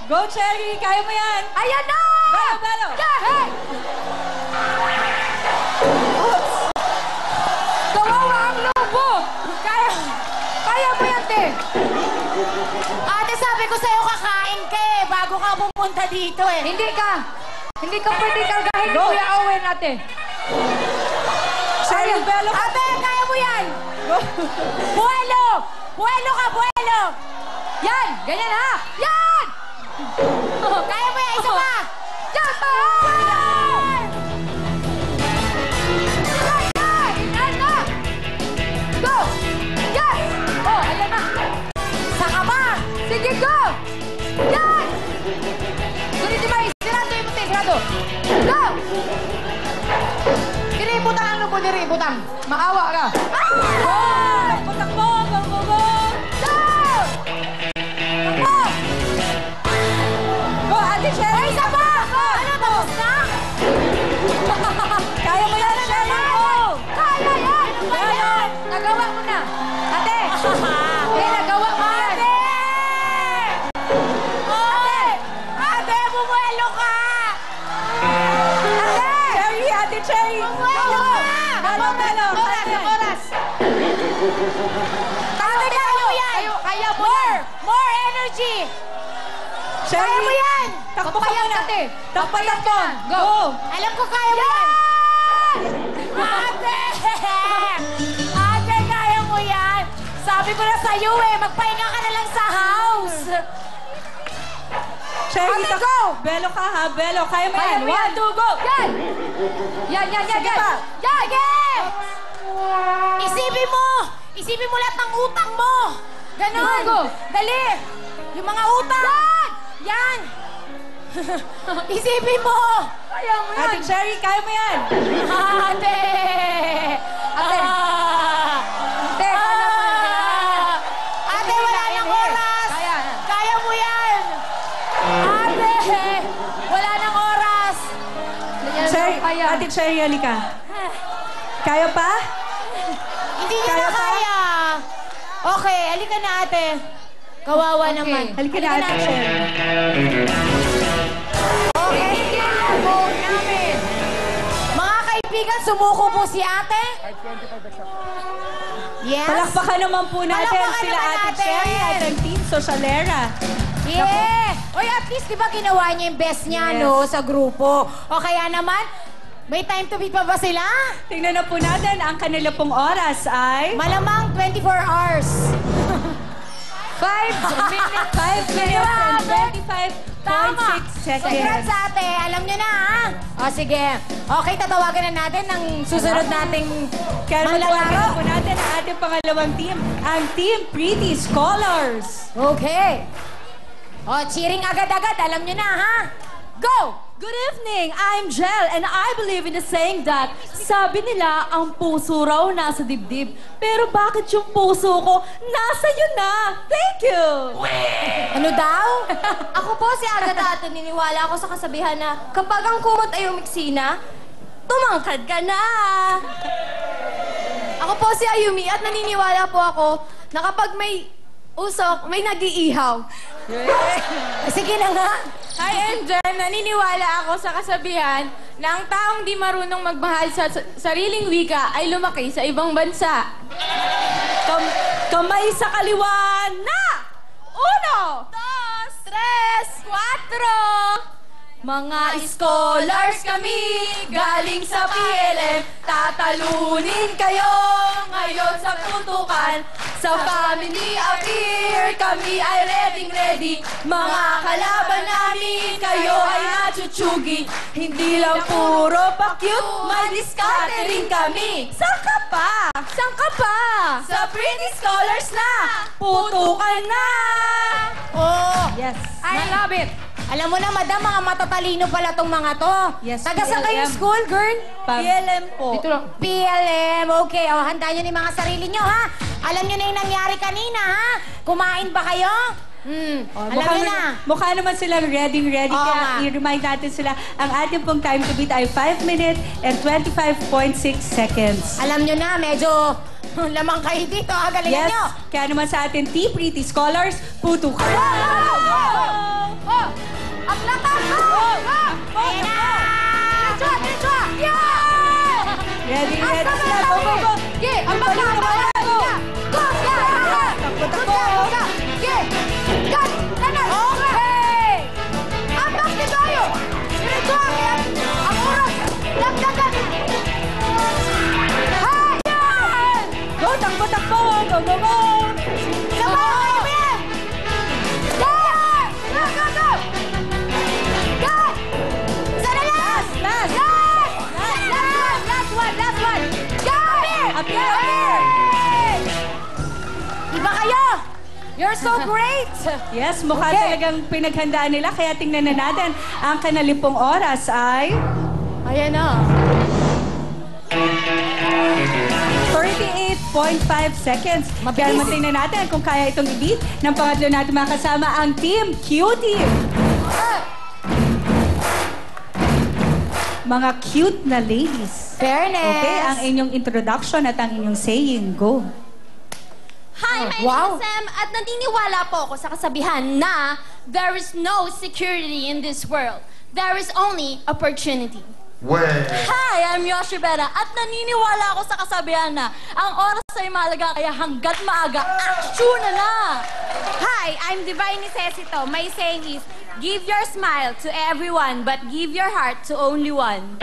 Go, Cherry! Kaya mo yan! Ayan na! Belo, belo! Yeah, hey! Kawawa ang lobo! Kaya mo yan, te! Ate, sabi ko sa'yo kakain ka eh, bago ka pumunta dito eh. Hindi ka pwede kargahin ni Kuya Owen, ate. Cherry, belo! Ate, kaya mo yan! Go! Buwelo! Buwelo ka, buwelo! Yan! Ganyan ha! Yan! Kaya mo yan, isa pa! Yan! Yan na! Go! Yes! Oh, ayan na! Saka ba? Sige, go! Yan! Guniti ba? Sirado yung muti, sirado! Go! Diributan ang lupo, diributan. Maawa ka. Go! Takbo, takbo! Go, go, go! Go! Takbo! Go, Ate Cherry! Ay, isa pa! Ano, tapos na? Kaya mo yan, Cherry! Go! Kaya yan! Kaya yan! Nagawa mo na. Ate! Nagawa mo yan. Ate! Oy! Ate, bumuelo ka! Ate! Cherry, Ate Cherry! Bumuelo ka! Belo, belo! Oras! Ate, kaya mo yan! Kaya mo yan! More energy! Cherry! Kaya mo yan! Takbo ka Papayan muna! ka, te. Takbo, Papayan takbo! ka. Go. Go! Alam ko kaya mo yan! Ate! Ate, kaya mo yan! Sabi ko na sa'yo eh, magpahinga ka na lang sa house! Cherry, Ate, takbo! go! Belo ka ha, belo! Kaya mo Kaya yan! mo yan. 1, 2, go! Yan! Yan! Sige pa. Yan! Isipin mo! Isipin mo lahat ng utang mo! Ganon! Go. Dali! Yung mga utang! Yan! Isipin mo! Kaya mo yan! Ate Cherry, kaya mo yan! Ate! Ate! Ate! Ate, wala nang oras! Kaya. Kaya mo yan! Ate! Wala nang oras! Yan, Cherry, kaya. Ate Cherry, halika. Kaya pa? Hindi niya Kaya na pa? kaya! Okay, halika na ate. Kawawa Okay. naman. Halika na, Ate Cherry. Okay, sige na. Namin. Mga kaibigan, sumuko po si ate. Yes. Palakpakan naman po natin Palakpakan sila naman Ate natin. Cherry at ang Team Socialera. Yeah! Oy, at least, di ba ginawa niya yung best niya, Yes. no, sa grupo? O kaya naman, may time to beat pa ba sila? Tingnan na po natin, ang kanila pong oras ay... Malamang 24 hours. 5 minutes and 25.6 seconds. Congrats ate, alam niyo na ha? O sige. Okay, tatawagan na natin ang susunod nating Kaya manlalaro. magtawagan po natin ang ating pangalawang team, ang Team Pretty Scholars. Okay. O, cheering agad-agad, alam niyo na ha? Go! Good evening! I'm Jel and I believe in the saying that sabi nila ang puso raw nasa dibdib. Pero bakit yung puso ko nasa yun na? Thank you! Ano daw? Ako po si Agatha at naniniwala ako sa kasabihan na kapag ang kumot ay umiksina, tumangkad ka na! Ako po si Ayumi at naniniwala po ako na kapag may usok, may nag-iihaw. Sige na nga. Hi, Angel. Naniniwala ako sa kasabihan na ang taong di marunong magmahal sa sariling wika ay lumaki sa ibang bansa. Kamay sa kaliwa na! 1, 2, 3, 4! Mga scholars kami galing sa PLM. Tatalunin kayo ngayon sa putukan. Sa Family Affair kami ay ready. Mga kalaban namin kayo ay nachuchugi. Hindi lang puro pa-cute, may diskarte rin kami. Saan ka pa? Saan ka pa? Sa Pretty Scholars na! Putukan na! Oh, Yes. I love it! alam mo na, madam, mga matatalino pala tong mga to. Yes, Taga saan kayong PLM. school, girl? PLM po. Dito lang. PLM. Okay, o, handa nyo ni mga sarili nyo, ha? Alam nyo na yung nangyari kanina, ha? Kumain ba kayo? Alam nyo na. Mukha naman silang ready. Oo Kaya nga. i-remind natin sila, ang ating pong time to beat ay 5 minutes and 25.6 seconds. Alam nyo na, medyo lamang kayo dito, ha? Galingan Yes, nyo. kaya naman sa ating Team Pretty Scholars, puto ka! Oh! Ang lakas! Go! Go! Ayan na! Diretso! Diretso! Yeah! Ready sila. Go, go, go. Okay, ang baka! Go! Go! Yeah! Takbo. Okay! Cut! Tanas! Okay! Ambak ni tayo! Diretso! Ang oras! Dagdagan! Hayan! Go, takbo. Go, go, go. Sabay! Amen! Yan! Go! Go! Go! Yan! Isa na lang! Last. Last one! Last one! Yan! Up here. Iba kayo! You're so great! Yes, mukha talagang pinaghandaan nila. Kaya tingnan na natin. Ang kanilang pong oras ay Ayan na. 38.5 seconds. Kaya tingnan natin kung kaya itong i-beat ng pangatlo natin mga kasama, ang Team Cutie. Mga cute na ladies. Fairness! Okay, ang inyong introduction at ang inyong saying. Go. Hi, my name is Sam at naniniwala po ako sa kasabihan na there is no security in this world. There is only opportunity. Hi, I'm Yoshi Vera at naniniwala ako sa kasabihan na ang oras ay mahalaga kaya hanggat maaga, aksyon na na! Hi, I'm Divine Necessito. My saying is, give your smile to everyone, but give your heart to only one.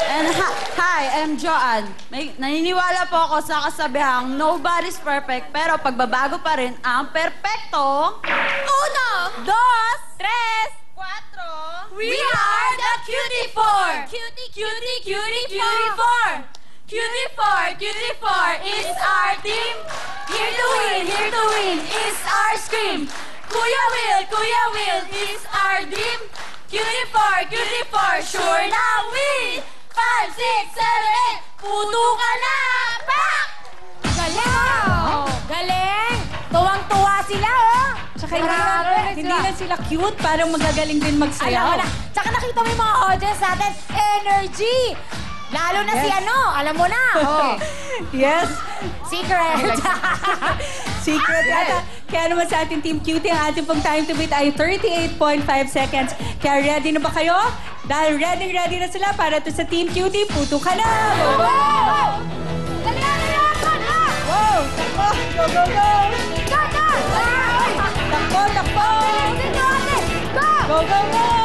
And hi, I'm Joanne. Naniniwala po ako sa kasabihang nobody's perfect, pero pagbabago pa rin ang perpekto. Uno, dos, tres, cuatro. We are the Cutie Four. Cutie, cutie, cutie, cutie four. Cutie Four, Cutie Four is our team. Here to win is our scream. Kuya Will is our dream. Cutie Four, sure na win. 5, 6, 7, 8, puto ka na! Pak! Galing! Galing! Tuwang-tuwa sila, oh! Tsaka Grabe, hindi lang sila cute, parang magagaling din Alam mo magsayaw. na. Tsaka nakita mo yung mga audience natin, energy! Lalo na si ano, alam mo na. Oh. Yes. Secret. Secret yata. Kaya naman sa ating Team Cutie, ang ating pong time to beat ay 38.5 seconds. Kaya ready na ba kayo? Dahil ready na sila para to sa Team Cutie, puto ka na! Go, go! Dali na! Wow! Takbo! Go, go, go! Cut! Takbo! Dito ate! Go! Go, go, go!